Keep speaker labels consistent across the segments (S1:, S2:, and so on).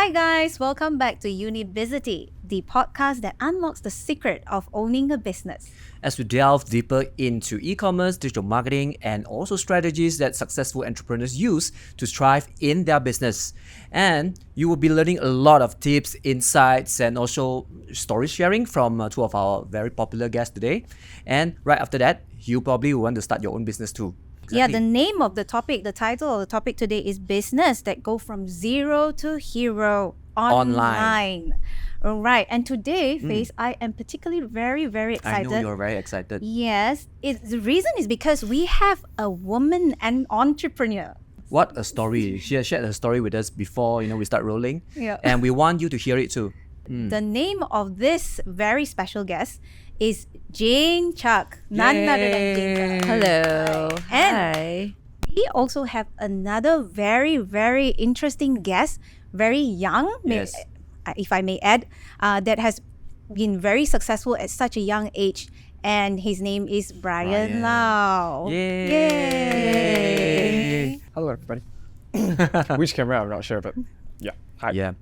S1: Hi guys, welcome back to Unibizity, the podcast that unlocks the secret of owning a business.
S2: As we delve deeper into e-commerce, digital marketing, and also strategies that successful entrepreneurs use to thrive in their business. And you will be learning a lot of tips, insights, and also story sharing from two of our very popular guests today. And right after that, you probably will want to start your own business too.
S1: Yeah, the name of the topic, the title of the topic today is Business That Go From Zero to Hero Online. All right, and today, Faith, I am particularly very
S2: I
S1: excited.
S2: know you're very excited.
S1: Yes, the reason is because we have a woman and entrepreneur.
S2: What a story. She has shared a story with us before we start rolling.
S1: Yeah.
S2: And we want you to hear it too.
S1: The name of this very special guest is Jane Chuck. None other than Jane Chuck.
S3: Hello.
S1: And
S3: Hi.
S1: we also have another very interesting guest, very young,
S2: Yes.
S1: if I may add, that has been very successful at such a young age. And his name is Bryan
S2: Bryan.
S1: Lau.
S2: Yay!
S4: Hello, everybody. Which camera? I'm not sure, but yeah. Hi.
S2: Yeah.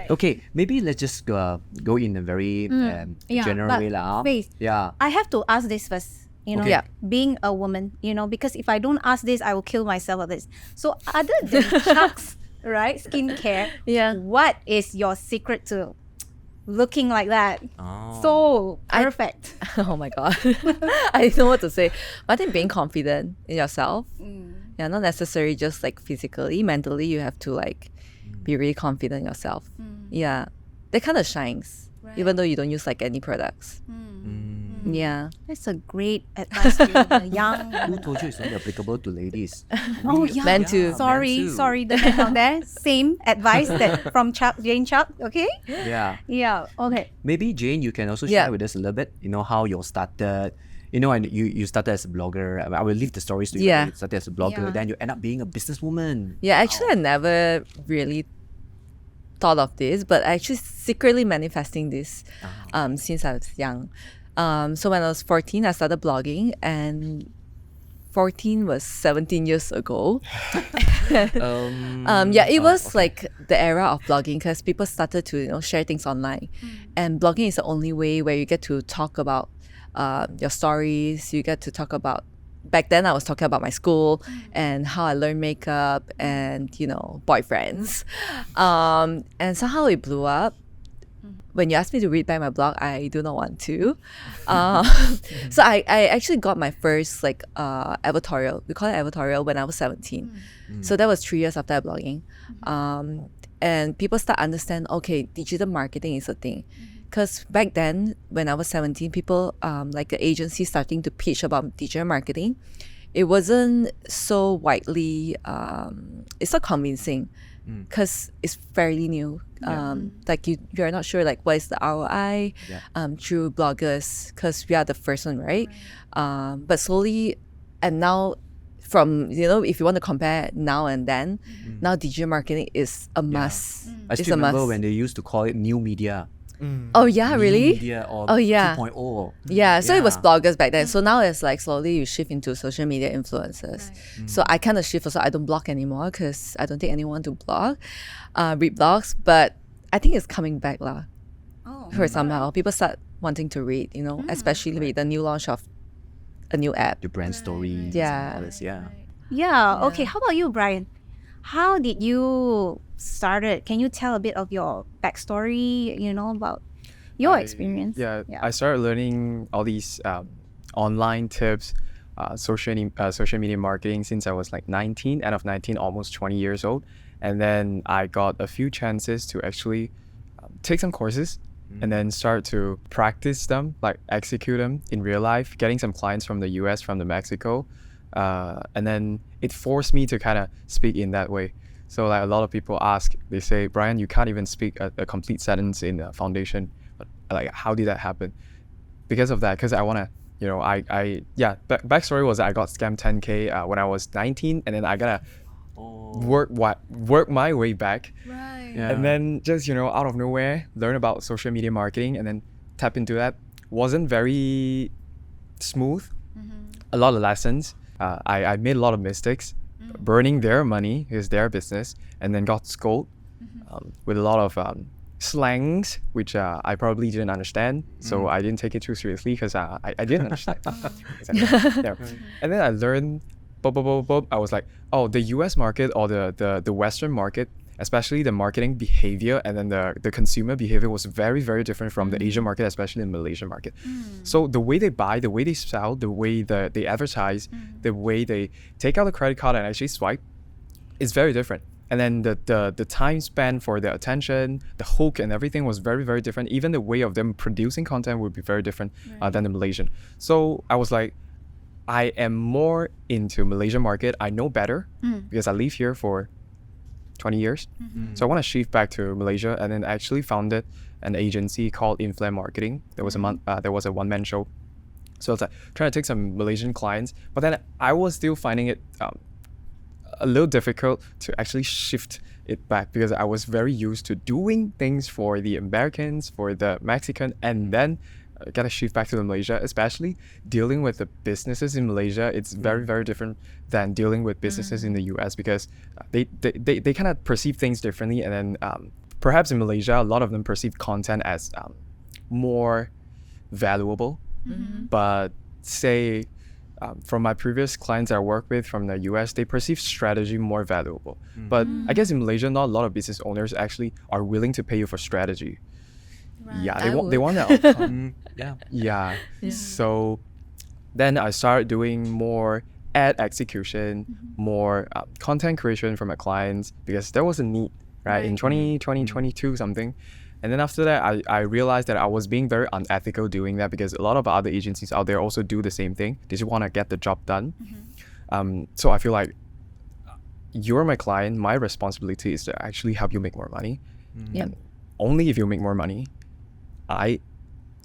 S2: Okay, maybe let's just go in a very
S1: Yeah,
S2: general
S1: but
S2: way lah.
S1: Faith,
S2: Yeah.
S1: I have to ask this first.
S2: Okay.
S3: Yeah.
S1: Being a woman, because if I don't ask this, I will kill myself with this. So other than Chuck's, right, skincare,
S3: Yeah.
S1: what is your secret to looking like that?
S2: Oh.
S1: So perfect.
S3: Oh my God. I don't know what to say. But I think being confident in yourself. Yeah, not necessarily just like physically, mentally, you have to like be really confident in yourself. Yeah. That kind of shines. Even though you don't use like any products. Yeah.
S1: That's a great advice to the young.
S2: Who told you it's only applicable to ladies?
S1: Oh yeah.
S3: Men too.
S1: Sorry,
S2: men too.
S1: the men out there. Same advice that from Jane Chuck. Okay.
S2: Yeah.
S1: Yeah. Okay.
S2: Maybe Jane, you can also
S3: Yeah.
S2: share with us a little bit, how you started. And you started as a blogger. I will leave the stories to you.
S3: Yeah.
S2: You started as a blogger,
S1: Yeah.
S2: then you end up being a businesswoman.
S3: Yeah, actually I never really thought of this, but I actually secretly manifesting this since I was young. So when I was 14, I started blogging, and 14 was 17 years ago. It was like the era of blogging because people started to share things online, and blogging is the only way where you get to talk about your stories. You get to talk about. Back then, I was talking about my school and how I learned makeup and boyfriends, and somehow it blew up. When you asked me to read back my blog, I do not want to. So I actually got my first editorial. We call it editorial when I was 17. So that was 3 years after blogging. And people start understand, okay, digital marketing is a thing. Because back then, when I was 17, people like the agency starting to pitch about digital marketing. It wasn't so widely, it's not convincing because it's fairly new. Like you're not sure like what is the ROI through bloggers because we are the first one, right? But slowly, and now from if you want to compare now and then, now digital marketing is a must.
S2: I
S3: It's
S2: still
S3: a
S2: remember
S3: must.
S2: when they used to call it new media.
S3: Oh yeah,
S2: New
S3: really?
S2: media or
S3: Oh, yeah.
S2: 2.0.
S3: Yeah, so it was
S2: Yeah.
S3: bloggers back then. So now it's like slowly you shift into social media influencers. So I kind of shift also. I don't blog anymore because I don't think anyone to read blogs. But I think it's coming back lah.
S1: Oh.
S3: For somehow people start wanting to read. Especially with the new launch of a new app.
S2: The brand stories.
S3: Yeah.
S2: And all this, yeah.
S1: Yeah. Okay. How about you, Bryan? How did you started? Can you tell a bit of your backstory? About your experience.
S4: Yeah, I started learning all these online tips, social media marketing since I was like 19, end of 19, almost 20 years old. And then I got a few chances to actually take some courses and then start to practice them, like execute them in real life, getting some clients from the US, from the Mexico. And then it forced me to kind of speak in that way. So like a lot of people ask, they say, Bryan, you can't even speak a complete sentence in a foundation. But like, how did that happen? Because of that, because I want to, backstory was that I got scammed 10K when I was 19, and then I gotta work my way back.
S1: Right.
S2: Yeah.
S4: And then just, out of nowhere, learn about social media marketing and then tap into that. Wasn't very smooth. A lot of lessons. I made a lot of mistakes, burning their money is their business, and then got scolded with a lot of slangs, which I probably didn't understand. So I didn't take it too seriously because I didn't understand. Exactly. Yeah. And then I learned, I was like, oh, the US market or the Western market, especially the marketing behavior and then the consumer behavior was very, very different from the Asian market, especially the Malaysian market. So the way they buy, the way they sell, the way they advertise, the way they take out the credit card and actually swipe is very different. And then the time span for the attention, the hook and everything was very, very different. Even the way of them producing content would be very different than the Malaysian. So I was like, I am more into Malaysian market. I know better because I live here for 20 years. So I want to shift back to Malaysia and then actually founded an agency called Inflame Marketing. There was a one-man show. So it's like trying to take some Malaysian clients, but then I was still finding it a little difficult to actually shift it back because I was very used to doing things for the Americans, for the Mexican, and then gotta shift back to the Malaysia, especially dealing with the businesses in Malaysia. It's very, very different than dealing with businesses in the US because they kind of perceive things differently. And then perhaps in Malaysia, a lot of them perceive content as more valuable. But say from my previous clients I work with from the US, they perceive strategy more valuable. But I guess in Malaysia, not a lot of business owners actually are willing to pay you for strategy. Yeah, they want the outcome. Yeah. So then I started doing more ad execution, more content creation for my clients because there was a need, right? In 2022 something. And then after that, I realized that I was being very unethical doing that because a lot of other agencies out there also do the same thing. They just want to get the job done. So I feel like you're my client. My responsibility is to actually help you make more money. And only if you make more money, I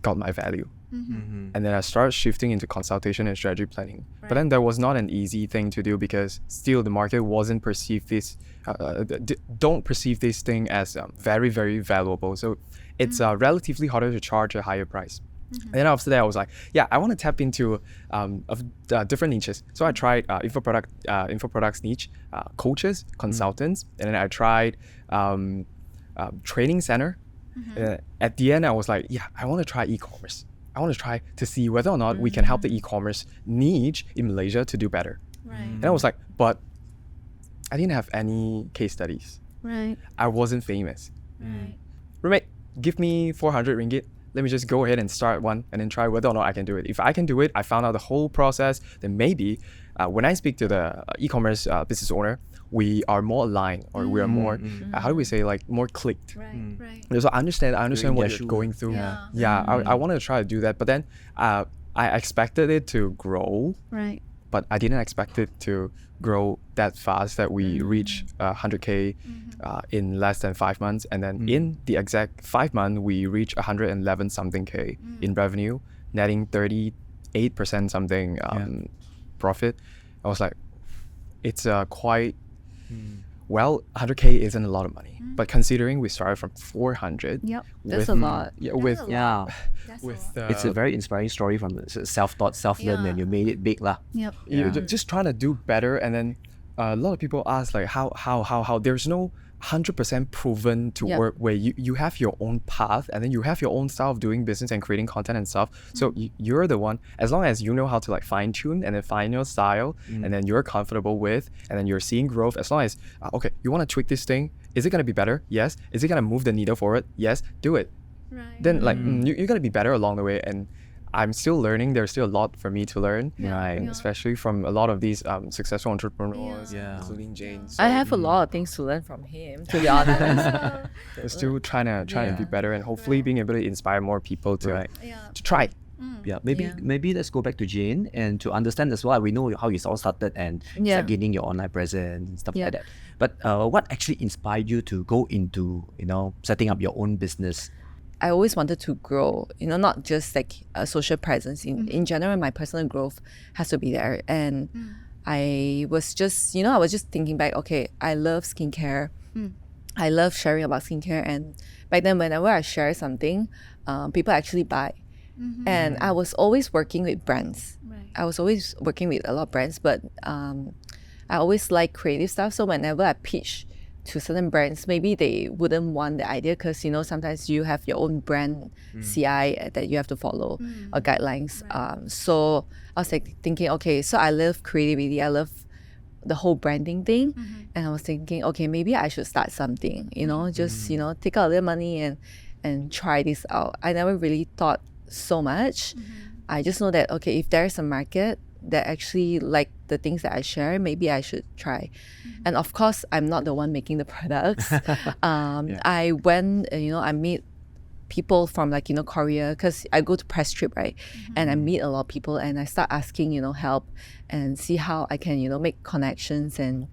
S4: got my value. And then I started shifting into consultation and strategy planning. But then that was not an easy thing to do because still the market wasn't perceived this, don't perceive this thing as very, very valuable. So it's relatively harder to charge a higher price. And then after that, I was like, yeah, I want to tap into different niches. So I tried info products niche, coaches, consultants, and then I tried training center. At the end, I was like, yeah, I want to try e-commerce. I want to try to see whether or not we can help the e-commerce niche in Malaysia to do better. And I was like, but I didn't have any case studies. I wasn't famous. Roommate, give me 400 ringgit. Let me just go ahead and start one and then try whether or not I can do it. If I can do it, I found out the whole process, then maybe when I speak to the e-commerce business owner, we are more aligned or we are more, how do we say, like more clicked. So I understand what you're going through. I wanted to try to do that, but then I expected it to grow, but I didn't expect it to grow that fast that we reach 100K in less than 5 months. And then in the exact 5 months, we reach 111 something K in revenue, netting 38% something profit. I was like, it's quite, well, 100K isn't a lot of money, but considering we started from 400,
S3: that's a lot.
S2: It's a very inspiring story from self-taught, self-learned, and you made it big lah.
S4: Just trying to do better. And then a lot of people ask like how there's no 100% proven to work where you have your own path and then you have your own style of doing business and creating content and stuff. So you're the one, as long as you know how to like fine tune and then find your style and then you're comfortable with and then you're seeing growth, as long as okay, you want to tweak this thing, is it going to be better? Yes. Is it going to move the needle forward? Yes. Do it. Then like you're going to be better along the way. And I'm still learning. There's still a lot for me to learn, and especially from a lot of these successful entrepreneurs, including Jane. So
S3: I have a lot of things to learn from him, to be honest.
S4: still trying to be better and hopefully being able to inspire more people to try.
S2: Maybe let's go back to Jane and to understand as well. We know how you all started and start gaining your online presence and stuff like that. But what actually inspired you to go into setting up your own business?
S3: I always wanted to grow, not just like a social presence. In general, my personal growth has to be there. And I was just, I was just thinking back, okay, I love skincare. I love sharing about skincare. And back then, whenever I share something, people actually buy. And I was always working with brands. I was always working with a lot of brands, but I always like creative stuff. So whenever I pitch to certain brands, maybe they wouldn't want the idea because, you know, sometimes you have your own brand CI that you have to follow or guidelines. So I was like thinking, okay, so I love creativity. I love the whole branding thing. And I was thinking, okay, maybe I should start something, you know, just, you know, take out a little money and try this out. I never really thought so much. I just know that, okay, if there's a market that actually like the things that I share, maybe I should try. And of course, I'm not the one making the products. I went, you know, I meet people from like, you know, Korea, because I go to press trip, right? And I meet a lot of people and I start asking, you know, help and see how I can, you know, make connections and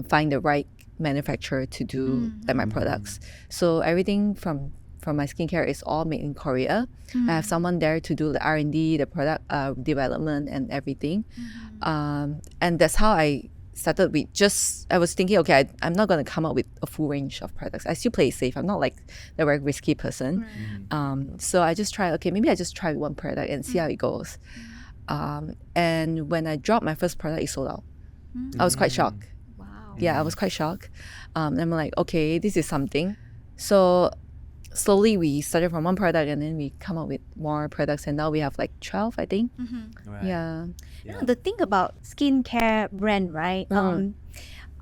S3: find the right manufacturer to do like my products. So everything from my skincare is all made in Korea. I have someone there to do the R&D, the product development and everything. And that's how I started with I was thinking, okay, I'm not going to come up with a full range of products. I still play it safe. I'm not like the very risky person. So I just try, okay, maybe I just try one product and see how it goes. And when I dropped my first product, it sold out. I was quite shocked.
S1: Wow.
S3: Yeah, I was quite shocked. And I'm like, okay, this is something. So slowly we started from one product and then we come up with more products and now we have like 12, I think. Yeah.
S1: You know, the thing about skincare brand, right?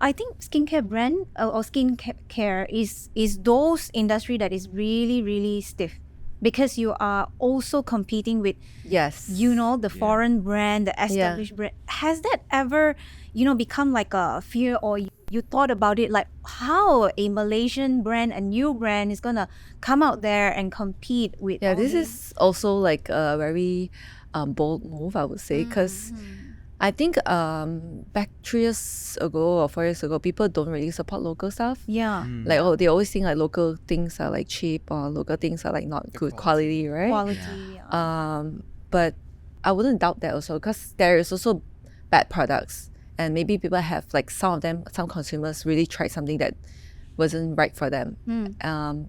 S1: I think skincare brand or skincare is those industry that is really, really stiff because you are also competing with,
S3: Yes.
S1: you know, the foreign brand, the established brand. Has that ever, you know, become like a fear or you thought about it like how a Malaysian brand, a new brand is gonna come out there and compete with
S3: Yeah,
S1: all
S3: this
S1: these-
S3: is also like a very bold move, I would say, because I think back 3 years ago or 4 years ago, people don't really support local stuff.
S1: yeah,
S3: Like, oh, they always think like local things are like cheap or local things are like not good quality, right?
S1: quality.
S3: But I wouldn't doubt that also because there is also bad products and maybe people have like some consumers really tried something that wasn't right for them.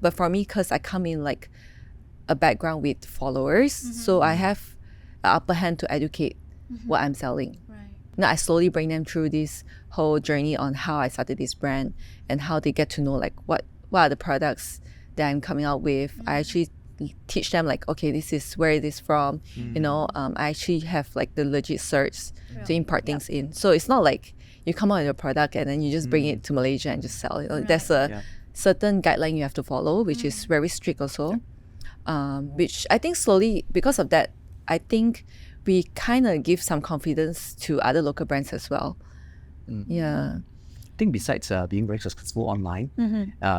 S3: But for me, because I come in like a background with followers, so I have an upper hand to educate what I'm selling.
S1: Right.
S3: Now I slowly bring them through this whole journey on how I started this brand and how they get to know like what are the products that I'm coming out with. I actually teach them like, okay, this is where it is from. You know, I actually have like the legit certs to import things in. So it's not like you come out with a product and then you just bring it to Malaysia and just sell. You know, there's a certain guideline you have to follow, which is very strict also. Which I think slowly, because of that, I think we kind of give some confidence to other local brands as well. Yeah.
S2: I think besides being very successful online,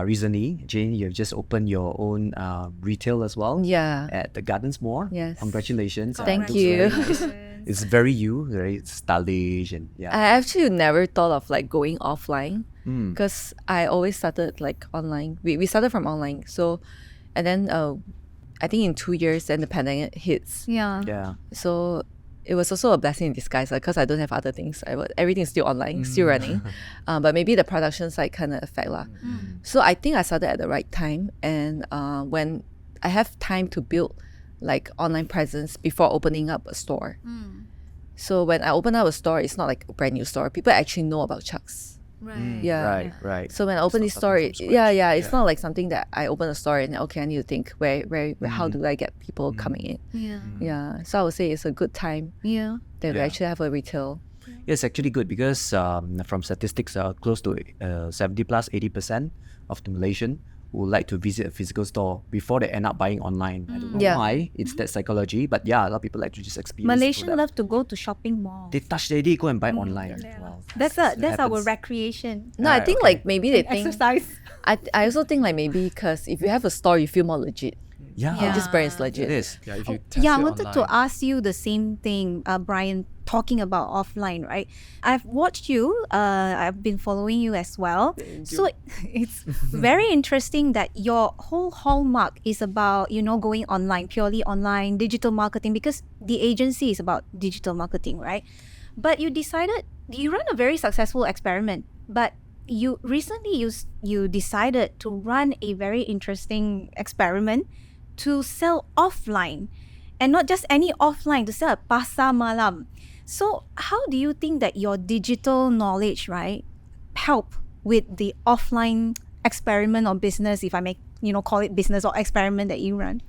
S2: recently, Jane, you've just opened your own retail as well.
S3: Yeah.
S2: At the Gardens Mall.
S3: Yes.
S2: Congratulations.
S3: Thank
S2: Looks
S3: you.
S2: very nice. It's very you, very stylish and yeah.
S3: I actually never thought of like going offline because I always started like online. We started from online. So, and then I think in 2 years, then the pandemic hits.
S1: Yeah.
S2: Yeah.
S3: So it was also a blessing in disguise because I don't have other things. Everything's still online, still running. But maybe the production side kind of affect lah. So I think I started at the right time. And when I have time to build like online presence before opening up a store. So when I open up a store, it's not like a brand new store. People actually know about Chucks.
S1: Right.
S3: Yeah.
S2: Right.
S3: So when I open this store, it's not like something that I open a store and okay, I need to think where how do I get people coming in?
S1: Yeah.
S3: Yeah. So I would say it's a good time
S1: Yeah.
S3: that we
S2: Yeah.
S3: actually have a retail.
S2: Yeah, it's actually good because from statistics, close to 70 plus 80% of the Malaysian would like to visit a physical store before they end up buying online. I don't know
S3: Yeah.
S2: why it's that psychology, but yeah, a lot of people like to just experience.
S1: Malaysian
S2: the product.
S1: love to go to shopping mall.
S2: They touch the ID, go and buy online. Wow.
S1: That's
S2: That
S1: our
S2: happens.
S1: recreation.
S3: No, I
S2: Right,
S3: think
S2: okay.
S3: like maybe they think.
S1: Exercise.
S3: I also think like maybe because if you have a store, you feel more legit.
S2: Yeah,
S1: Yeah.
S3: This brand is
S2: it
S3: legit.
S2: is.
S4: Yeah, if you test
S1: Yeah, I
S4: it
S1: wanted to
S4: online.
S1: ask you the same thing, Brian, talking about offline, right? I've watched you, I've been following you as well. So it's very interesting that your whole hallmark is about, you know, going online, purely online, digital marketing, because the agency is about digital marketing, right? But you run a very successful experiment, but you recently you decided to run a very interesting experiment to sell offline, and not just any offline, to sell at pasar malam. So how do you think that your digital knowledge, right, help with the offline experiment or business, if I may, call it business or experiment that you run?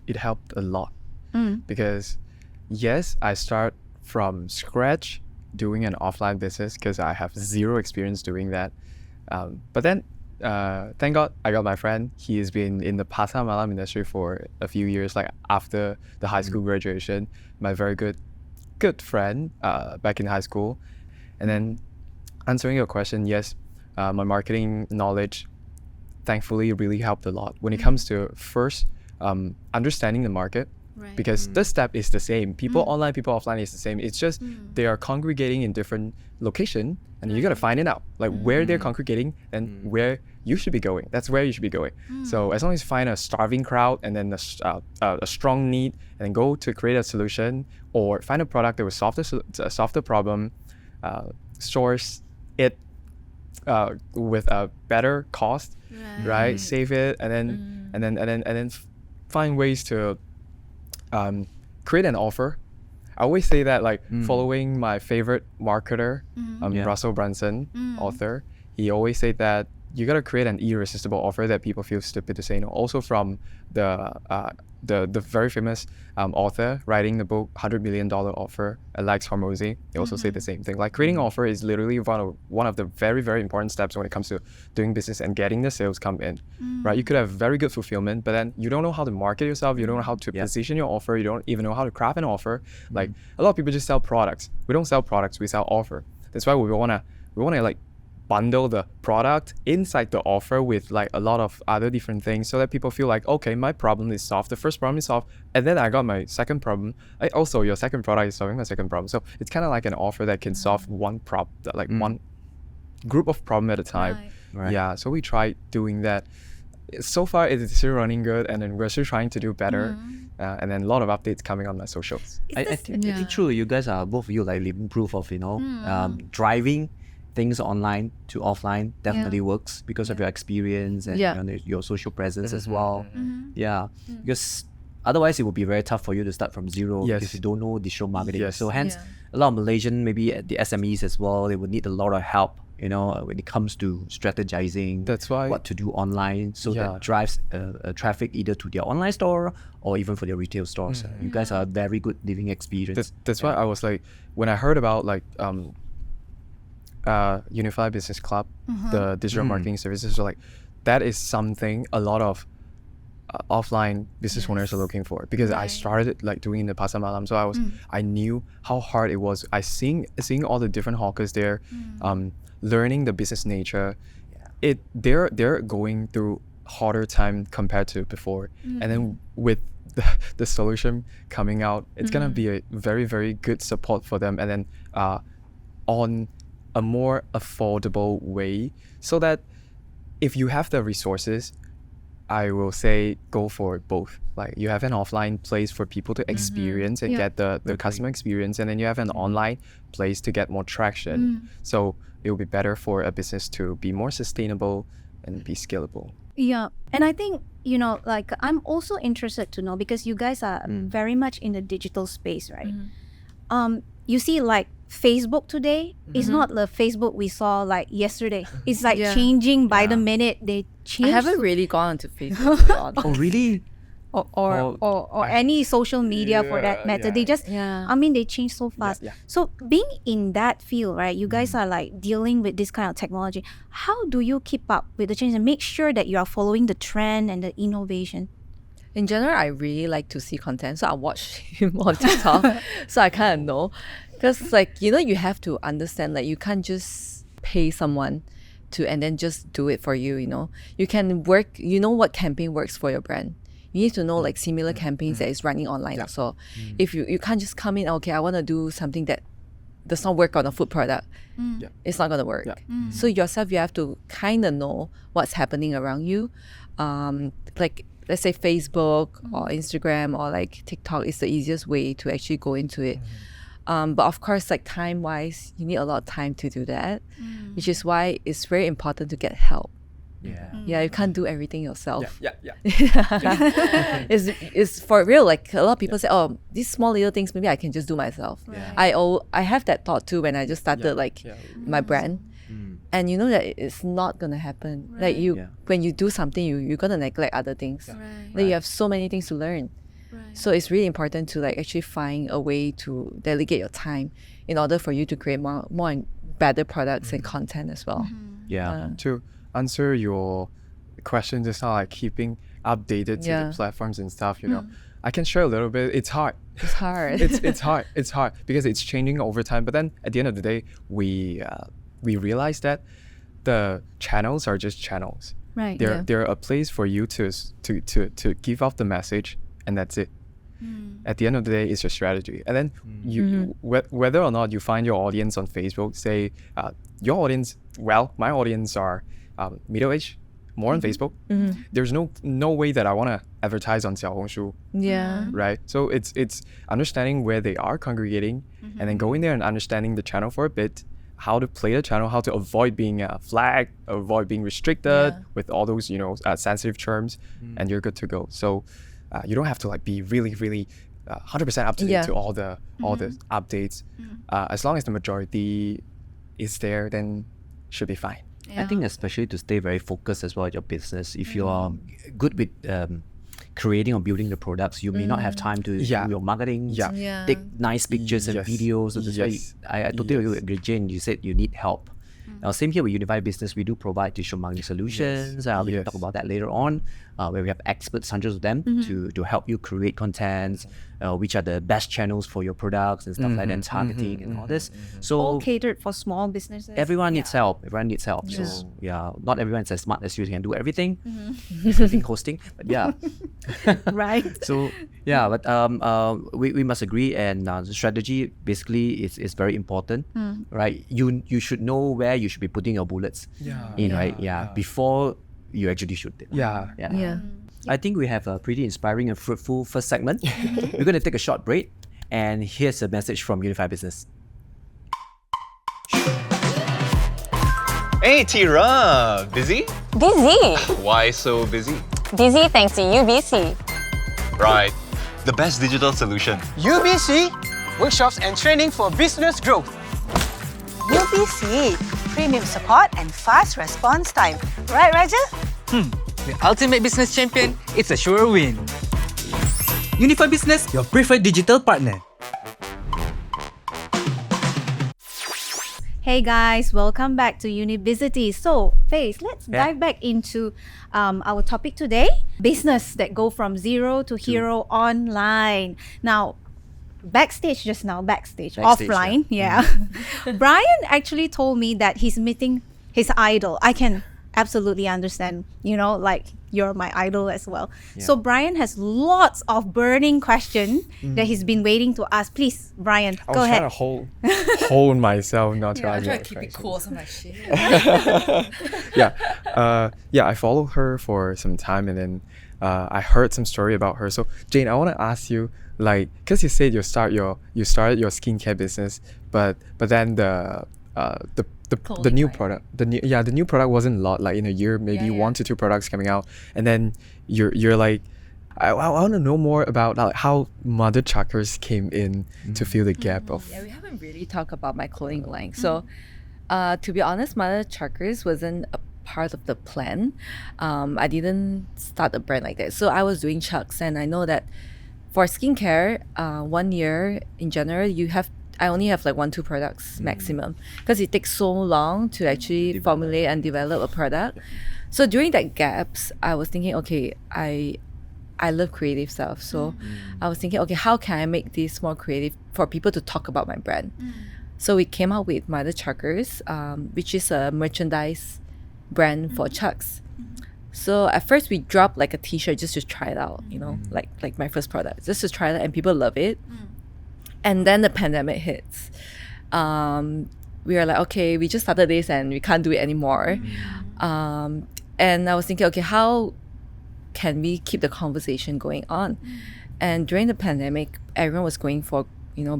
S4: It helped a lot because yes, I start from scratch doing an offline business because I have zero experience doing that. But then, thank God, I got my friend. He has been in the pasar malam industry for a few years, like after the high school graduation. My very good friend back in high school. And then answering your question, yes, my marketing knowledge thankfully really helped a lot when it comes to first understanding the market.
S1: Right.
S4: Because the step is the same. People online, people offline is the same. It's just they are congregating in different location, and you gotta find it out, like where they're congregating and where you should be going. That's where you should be going. So as long as you find a starving crowd and then a strong need, and then go to create a solution or find a product that will solve the problem, source it with a better cost, right? Save it, and then find ways to create an offer. I always say that, like, following my favorite marketer, Russell Brunson, author, he always said that you gotta create an irresistible offer that people feel stupid to say no. Also from the very famous author writing the book $100 Million Offer, Alex Hormozy, he also said the same thing. Like, creating an offer is literally one of the very, very important steps when it comes to doing business and getting the sales come in, right? You could have very good fulfillment, but then you don't know how to market yourself, you don't know how to position your offer, you don't even know how to craft an offer. Like, a lot of people just sell products. We don't sell products, we sell offer. That's why we wanna like bundle the product inside the offer with like a lot of other different things, so that people feel like, okay, my problem is solved, the first problem is solved, and then I got my second problem. Also, your second product is solving my second problem. So it's kind of like an offer that can solve one problem, like one group of problem at a time.
S2: Right.
S4: Yeah, so we tried doing that. So far it's still running good, and then we're still trying to do better, and then a lot of updates coming on my socials.
S2: I think truly you guys are, both of you, like living proof of, driving things online to offline definitely works because of your experience and your social presence as well. Because otherwise it would be very tough for you to start from zero if you don't know digital marketing. So hence a lot of Malaysian, maybe the SMEs as well, they would need a lot of help, when it comes to strategizing.
S4: That's why
S2: what to do online, so that drives traffic either to their online store or even for their retail stores. You guys are very good living experience.
S4: That's why I was like, when I heard about like Unified Business Club, the digital marketing services, so like that is something a lot of offline business owners are looking for, because I started like doing the pasar malam, so I knew how hard it was. I seeing all the different hawkers there, learning the business nature. They're going through harder time compared to before, and then with the solution coming out, it's gonna be a very, very good support for them, and then on a more affordable way, so that if you have the resources, I will say go for both. Like, you have an offline place for people to experience and get the customer experience, and then you have an online place to get more traction. So it will be better for a business to be more sustainable and be scalable.
S1: Yeah, and I think, like, I'm also interested to know, because you guys are very much in the digital space, right? You see, like, Facebook today is not the Facebook we saw like yesterday. It's like changing by the minute. They change.
S3: I haven't really gone onto Facebook, to be honest.
S2: Oh, really?
S1: Or any social media for that matter. They just, I mean, they change so fast. So being in that field, right, you guys are like dealing with this kind of technology. How do you keep up with the change and make sure that you are following the trend and the innovation?
S3: In general, I really like to see content, so I watch him on TikTok, so I kind of know. Because, like, you have to understand, like, you can't just pay someone and then just do it for you, You can work, what campaign works for your brand. You need to know, like, similar campaigns that is running online also. If you can't just come in, okay, I want to do something that does not work on a food product. It's not going to work. So yourself, you have to kind of know what's happening around you. Like, let's say Facebook or Instagram or like TikTok is the easiest way to actually go into it. But of course, like, time-wise, you need a lot of time to do that, which is why it's very important to get help. Yeah, you can't do everything yourself. It's for real. Like, a lot of people say, oh, these small little things, maybe I can just do myself. I have that thought too when I just started my brand. and you know that it's not gonna happen. Like you,
S2: Yeah.
S3: when you do something, you're gonna neglect other things.
S1: Right.
S3: Like you have so many things to learn.
S1: Right.
S3: So it's really important to like actually find a way to delegate your time in order for you to create more and better products and content as well.
S2: Yeah.
S4: To answer your question just now, like keeping updated to
S3: Yeah.
S4: the platforms and stuff, you know, I can share a little bit. It's hard.
S3: It's hard.
S4: It's hard. It's hard because it's changing over time. But then at the end of the day, we realize that the channels are just channels.
S1: Right.
S4: They're a place for you to give off the message, and that's it. At the end of the day, it's your strategy. And then you whether or not you find your audience on Facebook, say your audience. Well, my audience are middle age, more on Facebook. There's no way that I want to advertise on Xiaohongshu,
S3: Yeah.
S4: right? So it's understanding where they are congregating, and then going there and understanding the channel for a bit, how to play the channel, how to avoid being flagged, avoid being restricted with all those sensitive terms, and you're good to go. So you don't have to like be really 100% up to date to all the updates. As long as the majority is there, then should be fine.
S2: I think especially to stay very focused as well at your business. If you are good with creating or building the products, you may not have time to do your marketing,
S3: Yeah.
S2: take nice pictures and
S4: Yes.
S2: videos. So that's
S4: Yes.
S2: why I totally agree with Jane. You said you need help. Now, same here with Unified Business, we do provide digital marketing solutions. We can talk about that later on, where we have experts, hundreds of them, to help you create content, which are the best channels for your products and stuff like that, targeting and all this. So
S1: All catered for small businesses.
S2: everyone needs help. Everyone needs help. So yeah, not everyone is as smart as you can do everything, including hosting. But yeah,
S1: Right.
S2: so yeah, but we must agree, and the strategy basically is very important, right? You should know where you should be putting your bullets in, right? Yeah, before you actually shoot it.
S4: Yeah.
S3: Yeah.
S2: I think we have a pretty inspiring and fruitful first segment. We're going to take a short break, and here's a message from Unified Business.
S5: Hey, Tira! Busy?
S6: Busy.
S5: Why so busy?
S6: Busy thanks to UBC.
S5: Right. The best digital solution.
S7: UBC, workshops and training for business growth.
S8: UBC, premium support and fast response time. Right, Raja?
S7: The ultimate business champion, it's a sure win. Unified Business, your preferred digital partner.
S1: Hey guys, welcome back to Unibizity. So, Faith, let's dive back into our topic today: business that go from zero to hero online. Now, backstage, offline, Bryan actually told me that he's meeting his idol. I can absolutely understand, like you're my idol as well. So Bryan has lots of burning questions that he's been waiting to ask. Please, Bryan,
S4: I
S1: go
S4: was
S1: ahead.
S4: trying to hold myself not to ask
S3: Try
S4: that
S3: to keep it
S4: question.
S3: cool, so I'm like, shit.
S4: I followed her for some time, and then I heard some story about her. So Jane, I want to ask you, like, because you said you started your skincare business, but then the new
S3: Clothing,
S4: product, the new product wasn't a lot, like in a year, maybe 1 to 2 products coming out, and then you're like, I want to know more about like how Mother Chuckers came in to fill the gap of.
S3: Yeah, we haven't really talked about my clothing line. So, to be honest, Mother Chuckers wasn't a part of the plan. I didn't start a brand like that. So I was doing chucks, and I know that for skincare, 1 year in general, I only have like 1-2 products maximum, because it takes so long to actually formulate and develop a product. So during that gaps, I was thinking, okay, I love creative stuff. So I was thinking, okay, how can I make this more creative for people to talk about my brand? So we came out with Mother Chuckers, which is a merchandise brand for chucks. So at first we dropped like a t-shirt just to try it out, like my first product, just to try it, and people love it. And then the pandemic hits. We were like, okay, we just started this and we can't do it anymore. And I was thinking, okay, how can we keep the conversation going on? And during the pandemic, everyone was going for,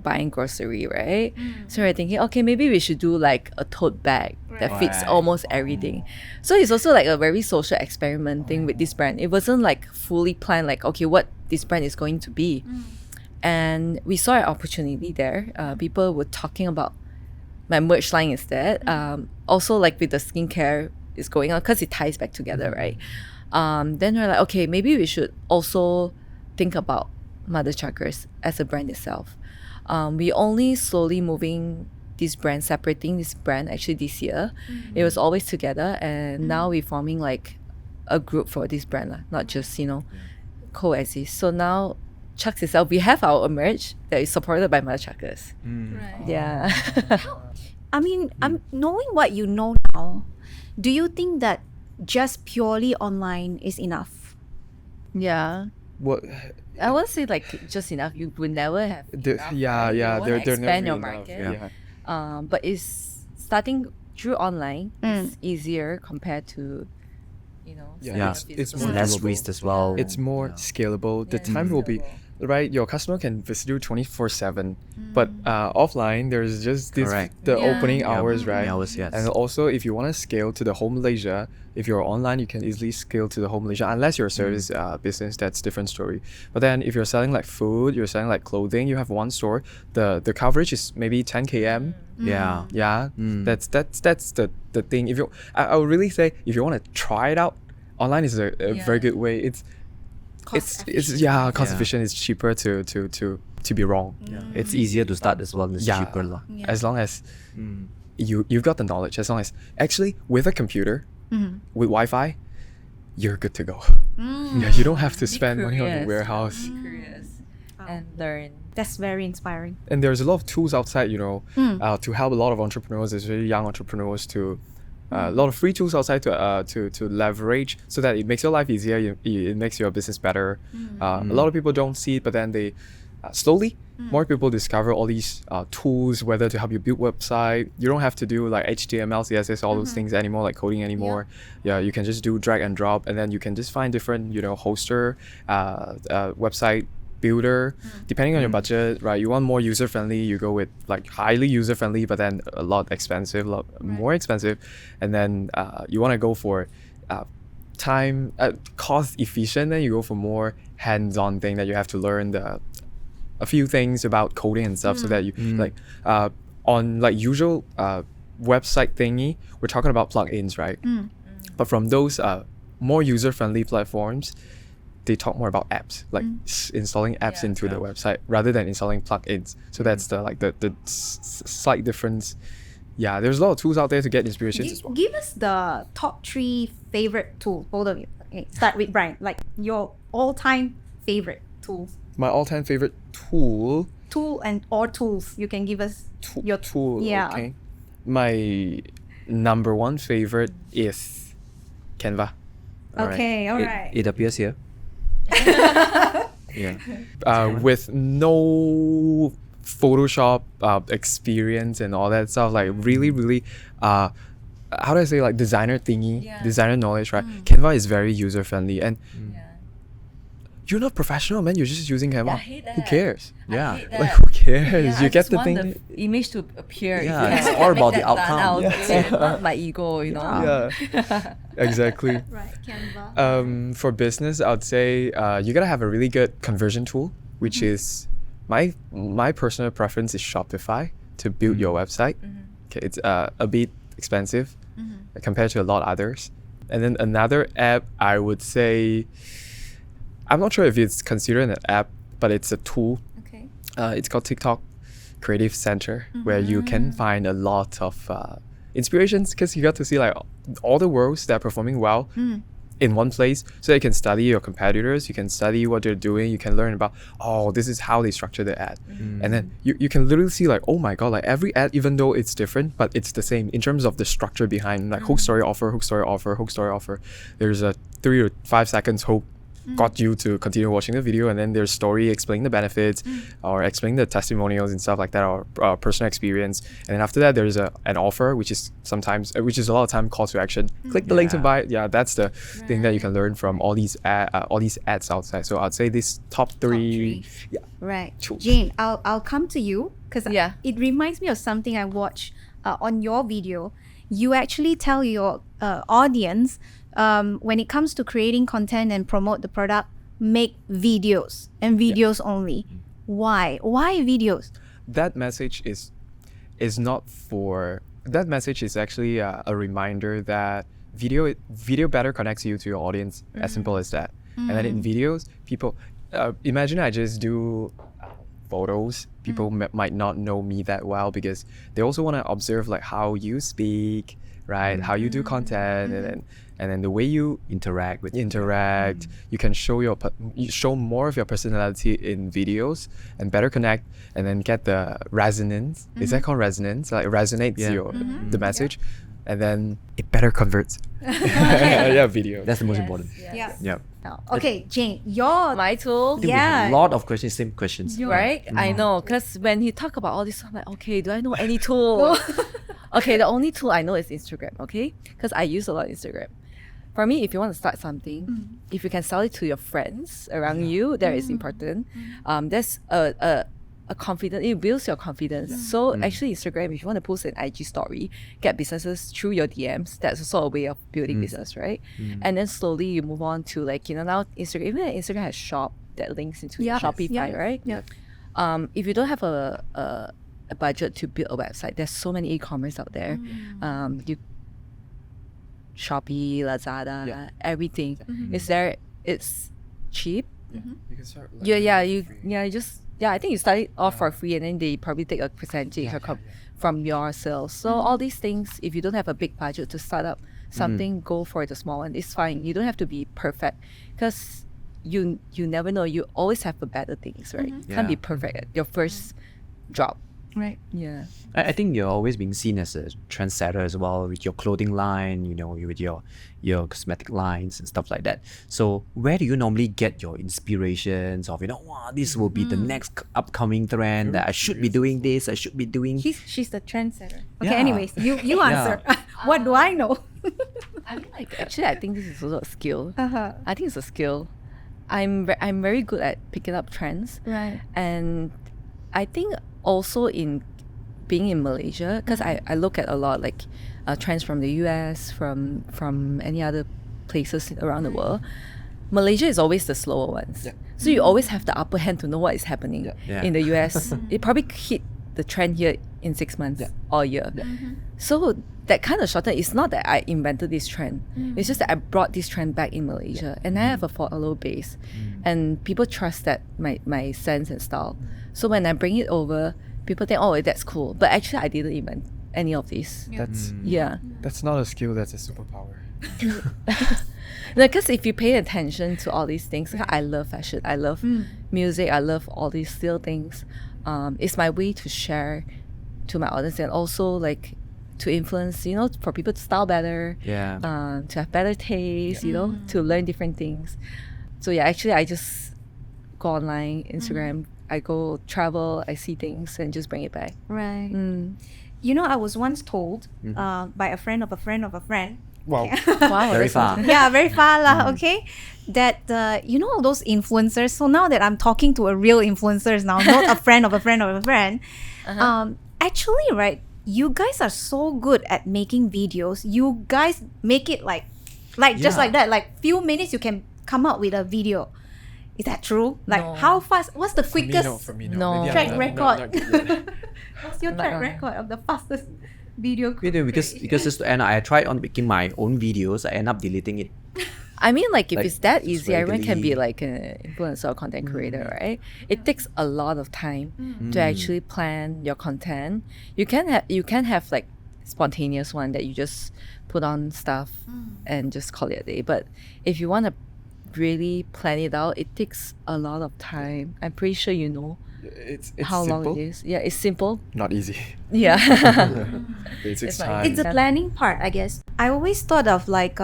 S3: buying grocery, right? So we're thinking, okay, maybe we should do like a tote bag that fits almost everything. So it's also like a very social experiment thing with this brand. It wasn't like fully planned, like, okay, what this brand is going to be. And we saw an opportunity there. People were talking about my merch line instead. Also, like with the skincare is going on because it ties back together, right? Then we're like, okay, maybe we should also think about Mother Chakras as a brand itself. We only slowly moving this brand, separating this brand actually this year. It was always together, and now we're forming like a group for this brand, not just, coexist. So now Chucks itself, we have our merch that is supported by Mother Chakras.
S1: Right.
S3: Yeah.
S1: I mean, I'm knowing what you know now. Do you think that just purely online is enough?
S3: Yeah.
S4: What?
S3: I won't say like just enough. You would never have enough,
S4: Yeah,
S3: right?
S4: yeah.
S3: You wanna
S4: They're
S3: expand
S4: never
S3: your
S4: enough.
S3: market.
S4: Yeah.
S3: But it's starting through online is easier compared to,
S2: Yeah,
S4: it's
S2: It's
S4: more
S2: less
S4: doable.
S2: risk as well.
S4: It's more scalable. The
S3: Yeah,
S4: time will be right. Your customer can visit you 24/7, but offline there's just this
S2: Correct.
S4: the
S3: Yeah.
S4: opening
S2: Yeah,
S4: hours,
S2: opening
S4: right?
S2: hours, yes.
S4: And also, if you want to scale to the whole Malaysia, if you're online, you can easily scale to the whole Malaysia. Unless you're a service business, that's different story. But then, if you're selling like food, you're selling like clothing, you have one store. The coverage is maybe 10 km.
S2: Yeah.
S4: Yeah, that's the thing. If you, I would really say if you want to try it out, online is a very good way. It's cost efficient. It's cheaper to be wrong.
S2: It's easier to start as well. It's cheaper. Lah.
S4: As long as you've got the knowledge. As long as actually with a computer, with Wi-Fi, you're good to go. Yeah, you don't have to spend money on the warehouse.
S3: Be curious and learn.
S1: That's very inspiring.
S4: And there's a lot of tools outside, to help a lot of entrepreneurs, especially young entrepreneurs, to a lot of free tools outside to leverage so that it makes your life easier. It makes your business better. A lot of people don't see it, but then they slowly more people discover all these tools, whether to help you build website. You don't have to do like HTML, CSS, all those things anymore, like coding anymore. Yeah, you can just do drag and drop, and then you can just find different, hoster, website builder, depending on your budget, right? You want more user friendly, you go with like highly user friendly, but then a lot expensive, more expensive, and then you want to go for time cost efficient, then you go for more hands-on thing that you have to learn a few things about coding and stuff, so that you like on like usual website thingy, we're talking about plugins, right? But from those more user friendly platforms, they talk more about apps, like installing apps into the website rather than installing plugins. So that's the slight difference. Yeah, there's a lot of tools out there to get inspirations as well.
S1: Give us the top 3 favorite tools, both of you. Okay, start with Bryan. Like your all-time favorite tools.
S4: My all-time favorite tool.
S1: Tool or tools. You can give us your
S4: Tool.
S1: Yeah.
S4: Okay. My number 1 favorite is Canva.
S1: Okay, all right.
S2: It appears here.
S4: With no Photoshop experience and all that stuff, like really how do I say, like designer knowledge, right? Canva is very user friendly, and you're not professional, man. You're just using Canva.
S3: I hate that.
S4: Who cares?
S2: Yeah.
S4: Like who cares?
S3: Yeah,
S4: you
S3: I
S4: get
S3: just
S4: the
S3: want
S4: thing.
S3: the image to appear.
S2: Yeah,
S3: If you
S2: it's
S3: can
S2: all
S3: make
S2: about the
S3: that done,
S2: outcome.
S3: I'll do it, not my ego,
S4: Yeah, exactly.
S1: Right, Canva.
S4: For business, I would say you gotta have a really good conversion tool, which is my personal preference is Shopify to build your website. Okay, it's a bit expensive compared to a lot of others. And then another app, I would say, I'm not sure if it's considered an app, but it's a tool.
S1: Okay.
S4: It's called TikTok Creative Center, where you can find a lot of inspirations, because you got to see like all the worlds that are performing well in one place, so you can study your competitors, you can study what they're doing, you can learn about, this is how they structure the ad. And then you can literally see like, oh my god, like every ad, even though it's different, but it's the same in terms of the structure behind, like hook story offer, hook story offer, hook story offer. There's a 3 to 5 seconds hook got you to continue watching the video, and then there's story explaining the benefits or explaining the testimonials and stuff like that, or personal experience. And then after that, there's an offer, which is a lot of time call to action. Click the link to buy it. Yeah, that's the thing that you can learn from all these ads outside. So I'd say these top three. Yeah.
S1: Right.
S4: Tools.
S1: Jane, I'll come to you because
S3: Yeah.
S1: it reminds me of something I watched on your video. You actually tell your audience when it comes to creating content and promote the product, make videos and videos only. Why? Why videos?
S4: That message is is not for that message is actually a reminder that video better connects you to your audience, as simple as that. And then in videos, people imagine I just do photos. People might not know me that well because they also want to observe like how you speak, right? How you do content, and then the way you
S2: Interact with
S4: you can show you show more of your personality in videos and better connect, and then get the resonance. Is that called resonance? Like resonates the message, and then it better converts. Yeah, video.
S2: That's the most important.
S1: Yeah.
S2: Yeah.
S1: Okay, Jane, your
S3: My tool.
S2: I think we have
S1: Yeah.
S2: a lot of questions, same questions.
S3: Right? I know, because when he talk about all this, I'm like, okay, do I know any tool? Okay, the only tool I know is Instagram, okay? Because I use a lot of Instagram. For me, if you want to start something, if you can sell it to your friends around you, that is important. That's a confidence, it builds your confidence. So actually Instagram, if you want to post an IG story, get businesses through your DMs, that's also a way of building business, right? And then slowly you move on to like, now Instagram, even Instagram has shop that links into your Shopify, right?
S1: Yeah.
S3: If you don't have a budget to build a website, there's so many e-commerce out there. You Shopee, Lazada, everything is there. It's cheap.
S4: You can start. Like,
S3: I think you start it off for free, and then they probably take a percentage from your sales. So all these things, if you don't have a big budget to start up something, go for the small one. It's fine. You don't have to be perfect, because you never know. You always have better things, right? Can't be perfect at your first job.
S1: Right.
S3: Yeah.
S2: I think you're always being seen as a trendsetter as well with your clothing line, with your cosmetic lines and stuff like that. So where do you normally get your inspirations of, wow, this will be the next upcoming trend that I should be doing this, I should be doing.
S1: She's the trendsetter. Okay,
S2: Yeah.
S1: anyways, you answer. What do I know?
S3: I mean, actually, I think this is also a skill.
S1: Uh-huh.
S3: I think it's a skill. I'm very good at picking up trends.
S1: Right.
S3: And I think also in being in Malaysia, because I look at a lot like trends from the US, from any other places around the world. Malaysia is always the slower ones. So you always have the upper hand to know what is happening in the US. It probably hit the trend here in 6 months or a year. So that kind of shorten, it's not that I invented this trend. It's just that I brought this trend back in Malaysia, and I have a follow base, and people trust that my sense and style. So when I bring it over, people think, oh, that's cool. But actually, I didn't invent any of these.
S4: That's not a skill. That's a superpower.
S3: Because if you pay attention to all these things, like, I love fashion, I love music, I love all these little things. It's my way to share to my audience, and also like to influence, for people to style better, to have better taste, to learn different things. So actually I just go online, Instagram, I go travel, I see things and just bring it back.
S1: Right. I was once told by a friend of a friend of a friend.
S4: Wow.
S3: Wow,
S2: Very
S3: that's
S2: far.
S1: Yeah, very far lah. Okay, that those influencers. So now that I'm talking to a real influencers now, not a friend of a friend of a friend. Actually, right, you guys are so good at making videos. You guys make it like just like that. Like few minutes, you can come out with a video. Is that true? Like
S3: No.
S1: how fast? What's the quickest
S4: For me,
S3: No.
S4: Maybe I'm
S1: track
S4: not-
S1: record?
S4: not-
S1: What's your track record of the fastest video?
S2: Because just to end, I tried on making my own videos, I end up deleting it.
S3: I mean, like, if
S2: Like,
S3: it's that
S2: just
S3: easy, everyone can be
S2: regularly.
S3: like an influencer or content creator, right? It takes a lot of time to actually plan your content. You can have like spontaneous one that you just put on stuff and just call it a day. But if you want to really plan it out, it takes a lot of time. I'm pretty sure you know
S4: It's
S3: how
S4: simple,
S3: long it is. Yeah, it's simple.
S4: not easy.
S3: Yeah.
S4: It takes
S3: It's like-
S4: time.
S1: It's the planning part, I guess. I always thought of like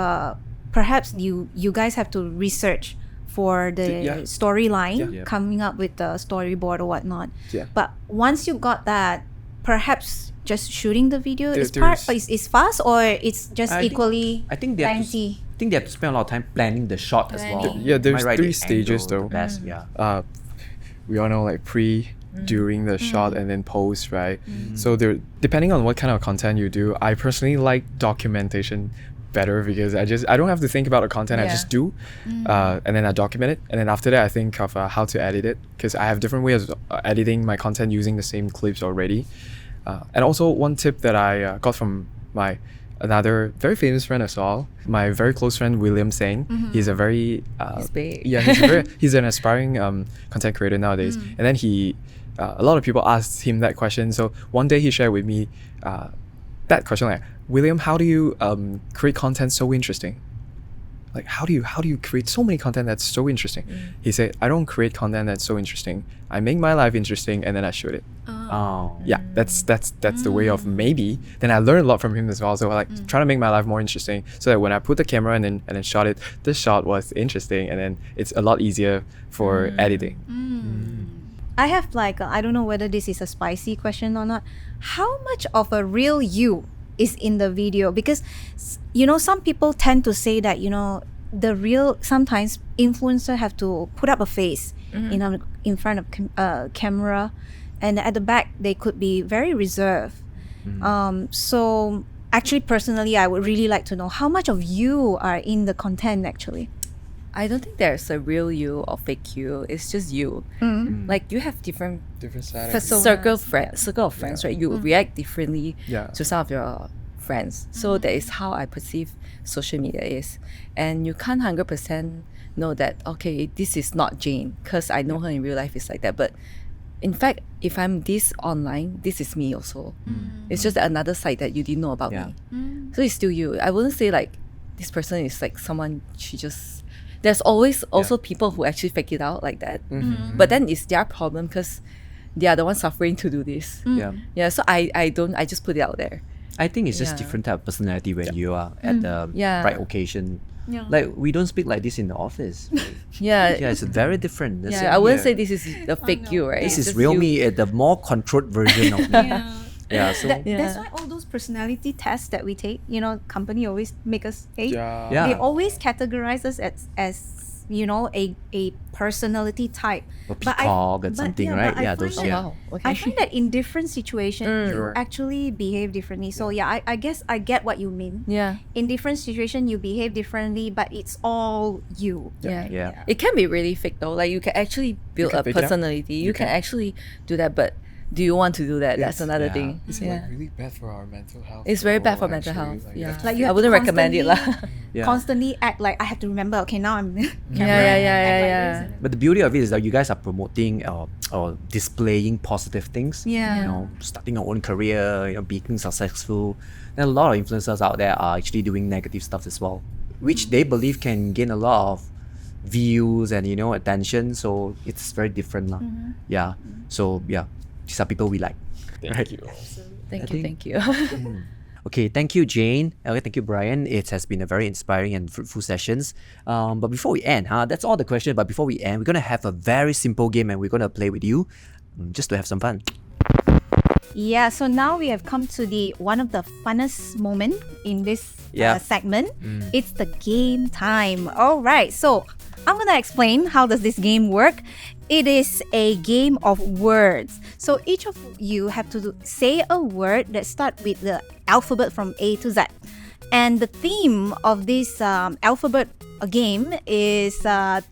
S1: perhaps you guys have to research for the
S4: Yeah.
S1: storyline,
S4: Yeah.
S1: coming up with the storyboard or whatnot.
S4: Yeah.
S1: But once you got that, perhaps just shooting the video
S4: There-
S1: is part
S4: there's-
S1: is fast, or it's just
S2: I think-
S1: equally
S2: I think they have to,
S1: lengthy.
S2: I think they have to spend a lot of time planning the shot as well.
S1: Planning.
S4: Yeah, there's
S2: Am I right?
S4: three
S2: The
S4: stages
S2: angle,
S4: though.
S2: the best, yeah.
S4: We all know like pre, during the shot, and then post, right? So there, depending on what kind of content you do, I personally like documentation better because I don't have to think about the content. I
S3: Yeah.
S4: just do, and then I document it, and then after that I think of how to edit it, because I have different ways of editing my content using the same clips already. And also one tip that I got from my another very famous friend as well, my very close friend William Sane. He's a very
S3: He's big.
S4: yeah, he's an aspiring content creator nowadays. And then he a lot of people asked him that question. So one day he shared with me that question, like, William, how do you create content so interesting? Like, how do you create so many content that's so interesting? He said, I don't create content that's so interesting. I make my life interesting and then I shoot it.
S2: Oh.
S4: Yeah, that's the way of maybe. Then I learned a lot from him as well. So like trying to make my life more interesting, so that when I put the camera and then shot it, this shot was interesting, and then it's a lot easier for editing.
S1: I have like I don't know whether this is a spicy question or not. How much of a real you is in the video? Because some people tend to say that the real, sometimes influencer have to put up a face in front of camera, and at the back they could be very reserved. So actually, personally, I would really like to know how much of you are in the content actually.
S3: I don't think there's a real you or fake you. It's just you. Like you have different circle of friends, right? You react differently to some of your friends. So that is how I perceive social media is, and you can't 100% know that okay, this is not Jane because I know her in real life is like that. But in fact, if I'm this online, this is me also. It's just another side that you didn't know about me. So it's still you. I wouldn't say like this person is like someone she just. There's always also people who actually fake it out like that. But then it's their problem because they are the ones suffering to do this. Yeah. So I just put it out there.
S2: I think it's just different type of personality when you are at the right occasion. Like we don't speak like this in the office.
S3: Yeah,
S2: it's very different. The same
S3: I wouldn't
S2: here.
S3: say this is the fake you, right?
S2: This
S3: It's
S2: is
S3: just
S2: real
S3: you.
S2: me, the more controlled version of me. So
S1: That's why all those personality tests that we take, company always make us take.
S2: Yeah.
S1: They always categorize us as a personality type.
S2: or peacock and something, right?
S1: but I
S2: Those.
S1: find
S3: Oh,
S1: that-
S3: wow. Okay.
S1: I find that in different situations, you
S4: Sure.
S1: actually behave differently. So I guess I get what you mean.
S3: Yeah.
S1: In different situations, you behave differently, but it's all you.
S3: Yeah. It can be really fake though. Like you can actually build
S4: can
S3: a
S4: fake it out.
S3: personality. You can actually do that, but do you want to do that? That's another thing.
S4: It's
S3: Yeah.
S4: really bad for our mental health.
S3: It's very bad for
S4: though,
S3: mental
S4: actually.
S3: health.
S4: Like,
S3: Yeah.
S1: Like you
S3: I
S1: have
S3: wouldn't
S1: to
S3: recommend it lah.
S1: Constantly act like I have to remember. Okay, now I'm.
S3: Yeah.
S2: But the beauty of it is that you guys are promoting or displaying positive things.
S1: Yeah.
S2: Starting your own career, being successful. And a lot of influencers out there are actually doing negative stuff as well, which they believe can gain a lot of views and attention. So it's very different lah. Yeah. So these are people we like.
S4: Thank you.
S3: Thank you.
S2: Okay, thank you, Jane. Okay, thank you, Bryan. It has been a very inspiring and fruitful sessions. But before we end, that's all the questions. But before we end, we're gonna have a very simple game, and we're gonna play with you, just to have some fun.
S1: Yeah, so now we have come to the one of the funnest moment in this segment. It's the game time. All right, so I'm gonna explain how does this game work. It is a game of words. So each of you have to say a word that starts with the alphabet from A to Z. And the theme of this alphabet game is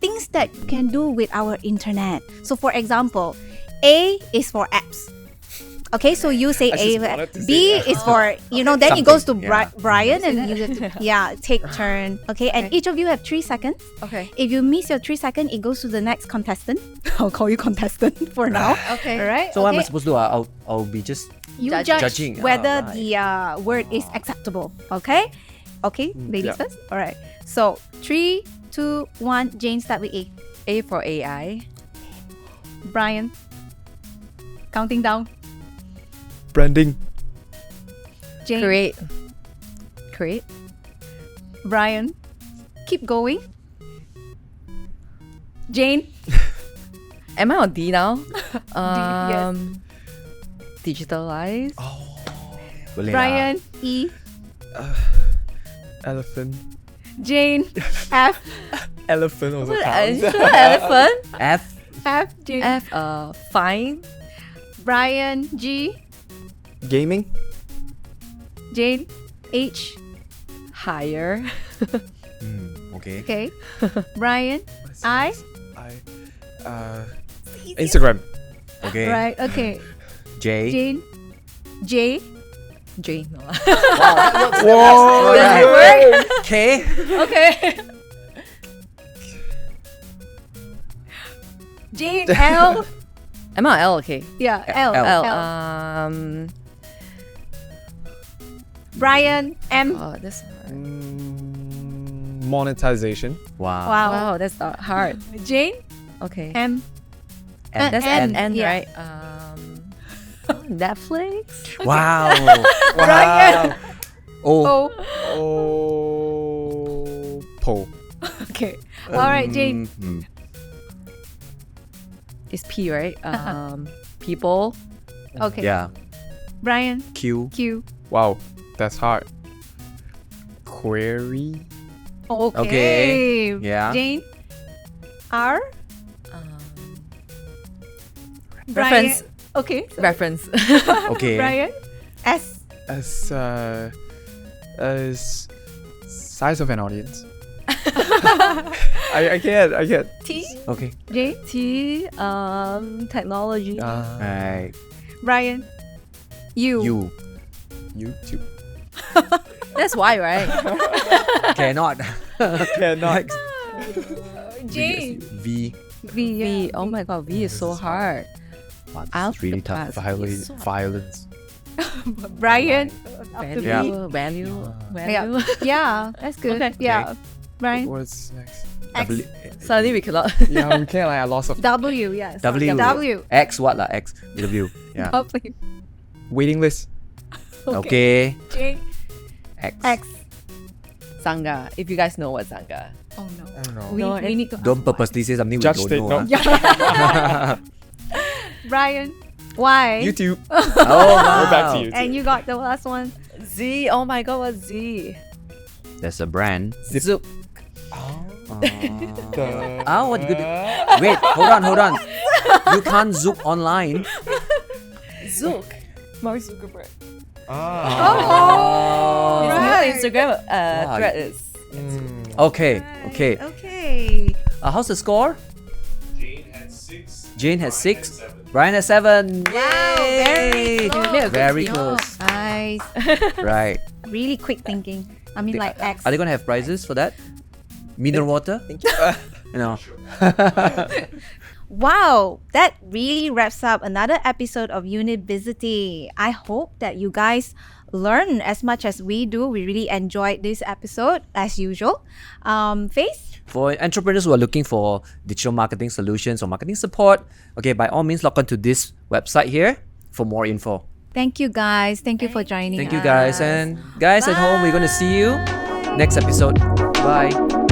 S1: things that you can do with our internet. So for example, A is for apps. Okay, so you say A. B is for, then it goes to Bryan and you have to, take turn. Okay, and each of you have 3 seconds.
S3: Okay.
S1: If you miss your 3 seconds, it goes to the next contestant. I'll call you contestant for now.
S3: Okay.
S1: All right.
S2: So what am I supposed to do? I'll be just
S1: You
S3: Judging.
S1: judge
S2: Judging.
S1: whether
S2: Right.
S1: the word is acceptable. Okay. Okay, ladies first. All right. So 3, 2, 1. Jane, start with A.
S3: A for AI.
S1: Bryan. Counting down.
S4: Branding.
S1: Jane.
S3: Create.
S1: Bryan. Keep going. Jane.
S3: Am I on D now?
S1: yes.
S3: Digitalize.
S2: boleh lah.
S1: Bryan. E.
S4: Elephant.
S1: Jane. F.
S4: Elephant also
S3: Are you
S4: counts.
S3: sure elephant?
S2: F.
S1: F. Jane.
S3: F. Fine.
S1: Bryan. G.
S4: Gaming.
S1: Jane. H.
S3: Higher.
S2: Okay.
S1: Okay. Bryan. I.
S4: Instagram.
S2: Okay.
S1: Right. Okay.
S2: J.
S1: Jane. J.
S3: J. No.
S2: Whoa,
S1: Does it work?
S2: K.
S1: Okay. Jane, L.
S3: M or L? Okay.
S1: Yeah, L.
S2: L.
S3: L.
S1: Brian, M.
S3: Oh, that's hard.
S4: Monetization.
S2: Wow.
S1: Wow.
S3: Wow, that's hard.
S1: Jane,
S3: Okay.
S1: M.
S3: That's
S1: N,
S3: N,
S1: yeah.
S3: right? Netflix.
S2: Wow.
S1: Brian.
S2: O.
S1: O.
S4: Oh. Po.
S1: Okay. All right, Jane.
S2: Mm.
S3: It's P, right? People.
S1: Okay.
S2: Yeah.
S1: Brian,
S2: Q.
S1: Q.
S4: Wow, that's hard. Query.
S1: Okay.
S2: Okay. Yeah.
S1: Jane, R. Brian.
S3: Reference.
S1: Okay. So
S3: Reference.
S2: Okay.
S1: Brian, S.
S4: As size of an audience. I get.
S1: T.
S2: Okay.
S1: Jane,
S3: T. Technology.
S2: Right.
S1: Brian, U.
S2: U.
S4: YouTube.
S3: That's why, right?
S2: Cannot.
S4: Cannot.
S1: Jane,
S2: V.
S1: V.
S3: V. Oh my god, V is so hard.
S2: Wow,
S3: I'll
S2: it's really tough.
S4: Violence.
S1: Brian. After
S3: Value.
S2: Yeah.
S1: V.
S3: Value.
S1: Yeah.
S3: Value.
S1: Yeah, that's good.
S3: Okay.
S1: Yeah. Brian,
S4: What's next?
S1: X.
S3: Suddenly we cannot.
S4: Yeah, we can't. I lost of
S1: W. Yes.
S2: W.
S1: W.
S2: X what lah? X. W. Yeah.
S1: W.
S4: waiting list.
S2: Okay.
S1: J.
S2: X.
S1: X.
S3: Sangha. If you guys know what Sangha.
S1: Oh no.
S4: Oh no.
S1: We need to ask
S2: Don't
S1: why.
S2: purposely say something
S4: Judge
S2: we
S4: state,
S2: don't know.
S4: no.
S2: ah.
S1: Brian, Y.
S4: YouTube.
S2: Oh,
S4: We're back to
S2: wow.
S4: you.
S1: And you got the last one.
S3: Z. Oh my god, what's Z?
S2: There's a brand.
S3: Zoop.
S2: Oh, what good. Wait, hold on. You can't zoop online.
S3: Zook. Mark Zuckerberg.
S1: Oh,
S3: His
S1: right.
S3: new Instagram
S2: Wow.
S3: thread is.
S2: Okay.
S1: Okay.
S2: How's the score? Jane had 6. Brian had 7.
S1: Wow,
S2: Yay!
S1: very close.
S2: Very close.
S1: Nice.
S2: Right.
S1: Really quick thinking. I mean, like X.
S2: Are they gonna have prizes for that? Mineral water? You know.
S1: Wow, that really wraps up another episode of Unibizity. I hope that you guys learn as much as we do. We really enjoyed this episode as usual. Faith?
S2: For entrepreneurs who are looking for digital marketing solutions or marketing support, okay, by all means log on to this website here for more info.
S1: Thank you guys. Thank you for joining
S2: Thank
S1: us.
S2: you guys, and guys at home, we're gonna see you next episode. Bye.